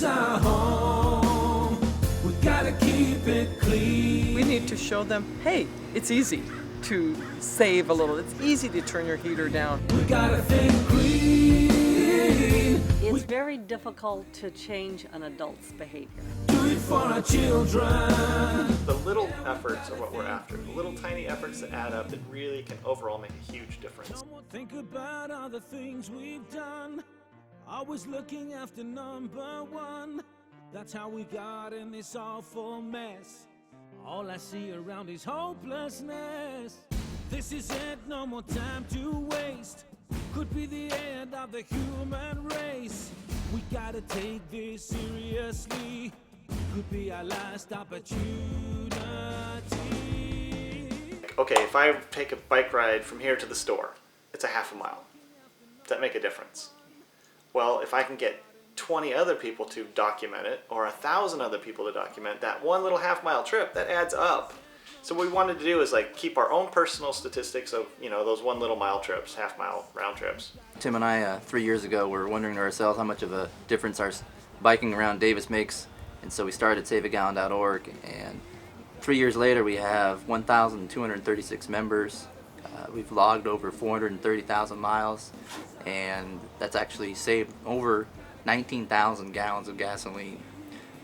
is our home. We gotta keep it clean. We need to show them, hey, it's easy to save a little. It's easy to turn your heater down. We gotta think green. It's very difficult to change an adult's behavior. Do it for our children. The little efforts are what we're after. The little tiny efforts that add up that really can overall make a huge difference. Think about all the things we've done. Always looking after number one. That's how we got in this awful mess. All I see around is hopelessness. This is it, no more time to waste. Could be the end of the human race. We gotta take this seriously. Could be our last opportunity. Okay, if I take a bike ride from here to the store, it's a half a mile. Does that make a difference? Well, if I can get 20 other people to document it, or 1,000 other people to document that one little half-mile trip, that adds up. So what we wanted to do is like keep our own personal statistics of, you know, those 1 little mile trips, half-mile round trips. Tim and I, 3 years ago, were wondering to ourselves how much of a difference our biking around Davis makes, and so we started SaveAGallon.org, and 3 years later we have 1,236 members. We've logged over 430,000 miles, and that's actually saved over 19,000 gallons of gasoline,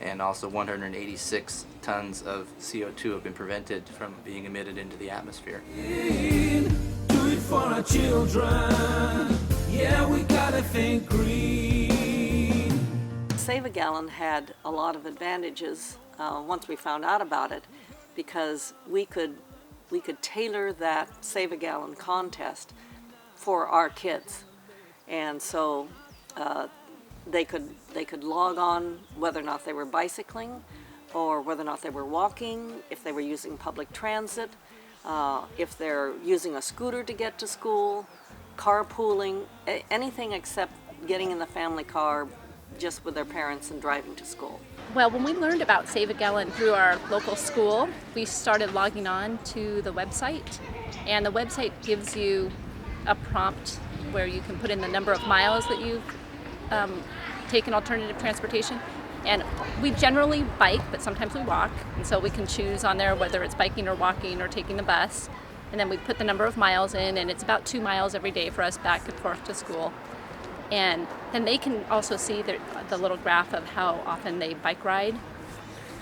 and also 186 tons of CO2 have been prevented from being emitted into the atmosphere. Do it for our children. Yeah, we gotta think green. Save a Gallon had a lot of advantages once we found out about it, because we could tailor that Save a Gallon contest for our kids, and so they could log on whether or not they were bicycling, or whether or not they were walking, if they were using public transit, if they're using a scooter to get to school, carpooling, anything except getting in the family car just with their parents and driving to school. Well, when we learned about Save a Gallon through our local school, we started logging on to the website, and the website gives you a prompt where you can put in the number of miles that you've taken alternative transportation. And we generally bike, but sometimes we walk, and so we can choose on there whether it's biking or walking or taking the bus. And then we put the number of miles in, and it's about 2 miles every day for us back and forth to school. And then they can also see the little graph of how often they bike ride,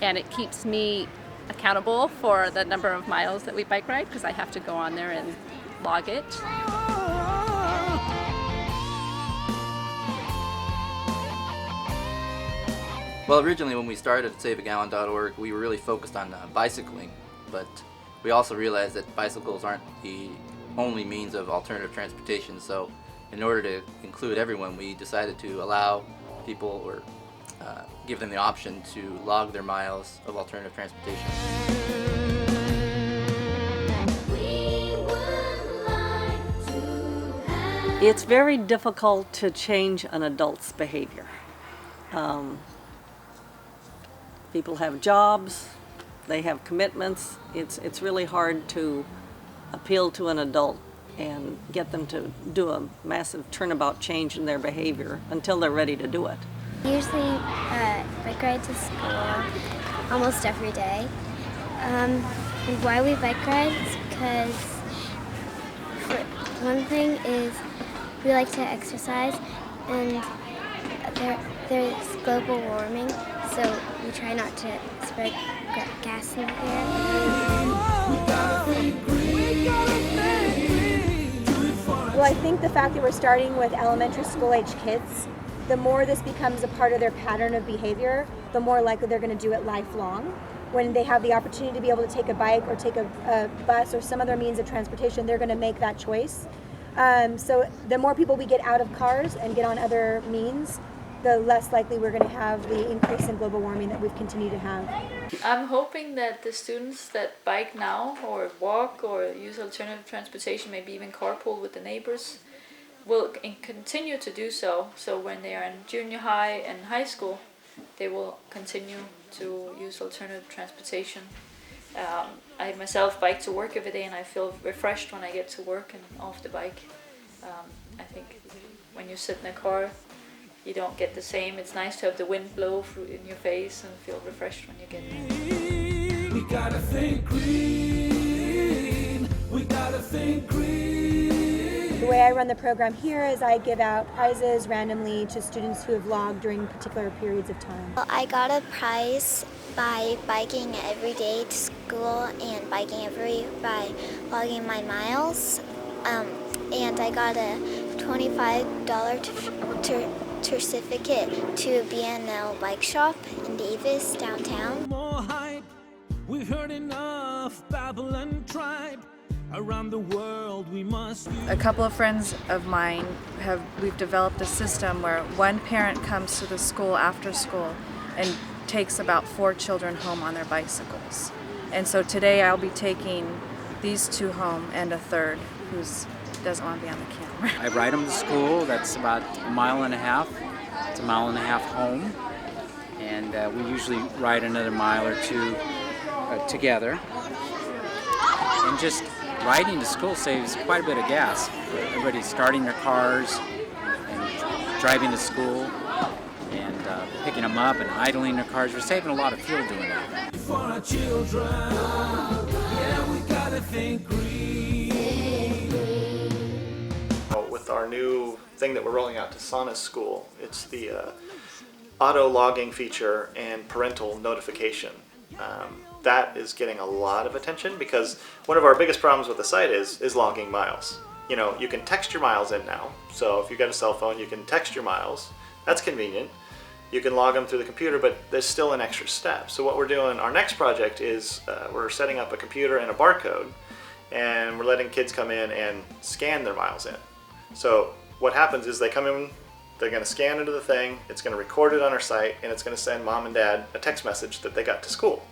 and it keeps me accountable for the number of miles that we bike ride, because I have to go on there and log it. Well, originally when we started at SaveAGallon.org, we were really focused on bicycling, but we also realized that bicycles aren't the only means of alternative transportation, so in order to include everyone, we decided to allow people, or give them the option to log their miles of alternative transportation. It's very difficult to change an adult's behavior. People have jobs, they have commitments. It's really hard to appeal to an adult and get them to do a massive turnabout change in their behavior until they're ready to do it. Usually bike ride to school almost every day. And why we bike ride is because one thing is we like to exercise, and there's global warming, so we try not to spread gas in the air. Well, I think the fact that we're starting with elementary school age kids, the more this becomes a part of their pattern of behavior, the more likely they're going to do it lifelong. When they have the opportunity to be able to take a bike or take a bus or some other means of transportation, they're going to make that choice. So the more people we get out of cars and get on other means, the less likely we're going to have the increase in global warming that we've continued to have. I'm hoping that the students that bike now or walk or use alternative transportation, maybe even carpool with the neighbors, will continue to do so. So when they are in junior high and high school, they will continue to use alternative transportation. I myself bike to work every day, and I feel refreshed when I get to work and off the bike. I think when you sit in a car you don't get the same. It's nice to have the wind blow through in your face and feel refreshed when you get there. We gotta think green. We gotta think green. The way I run the program here is I give out prizes randomly to students who have logged during particular periods of time. Well, I got a prize by biking every day to school and biking by logging my miles. And I got a $25 certificate to a B&L bike shop in Davis, downtown. More hype. We've heard enough babble and tribe. Around the world we must use. A couple of friends of mine we've developed a system where one parent comes to the school after school and takes about 4 children home on their bicycles. And so today I'll be taking these 2 home and a third who doesn't want to be on the camera. I ride them to school. That's about a mile and a half. It's a mile and a half home. And we usually ride another mile or 2 together. And just riding to school saves quite a bit of gas. Everybody starting their cars and driving to school and picking them up and idling their cars. We're saving a lot of fuel doing that. For our children, yeah, we gotta think green. With our new thing that we're rolling out to Sana's school, it's the auto logging feature and parental notification. That is getting a lot of attention because one of our biggest problems with the site is logging miles. You know, you can text your miles in now. So if you've got a cell phone, you can text your miles. That's convenient. You can log them through the computer, but there's still an extra step. So what we're doing, our next project is we're setting up a computer and a barcode, and we're letting kids come in and scan their miles in. So what happens is they come in, they're going to scan into the thing, it's going to record it on our site, and it's going to send mom and dad a text message that they got to school.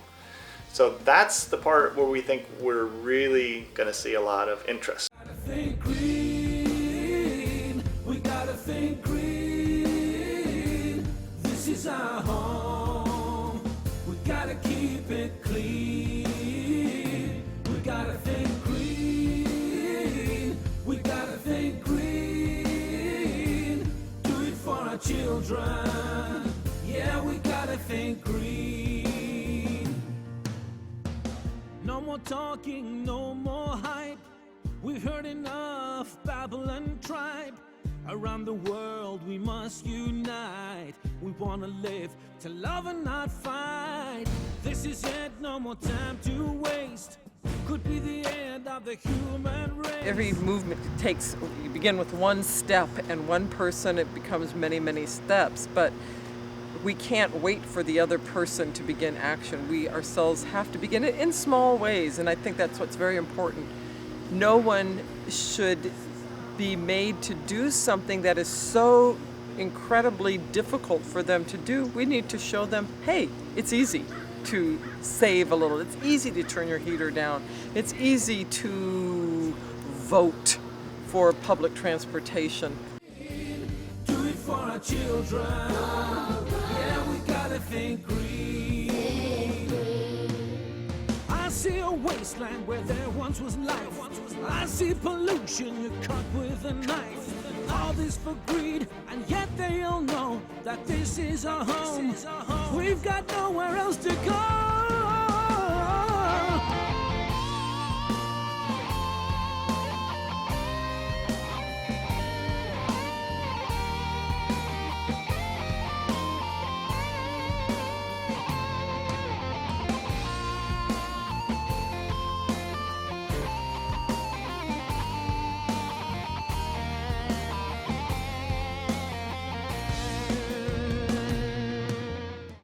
So that's the part where we think we're really going to see a lot of interest. Think green. We gotta think green. This is our home. We gotta keep it clean. We gotta think green. We gotta think green. Do it for our children. Yeah, we gotta think green. No more talking, no more hype. We've heard enough babble and tribe. Around the world we must unite. We wanna live to love and not fight. This is it, no more time to waste. Could be the end of the human race. Every movement takes, you begin with one step, and one person, it becomes many, many steps. But we can't wait for the other person to begin action. We ourselves have to begin it in small ways, and I think that's what's very important. No one should be made to do something that is so incredibly difficult for them to do. We need to show them, hey, it's easy to save a little. It's easy to turn your heater down. It's easy to vote for public transportation. Do it for our children. Yeah, we gotta think green. I see a wasteland where there once was life. I see pollution you cut with a knife. All this for greed, and yet they all know that this is our home. We've got nowhere else to go.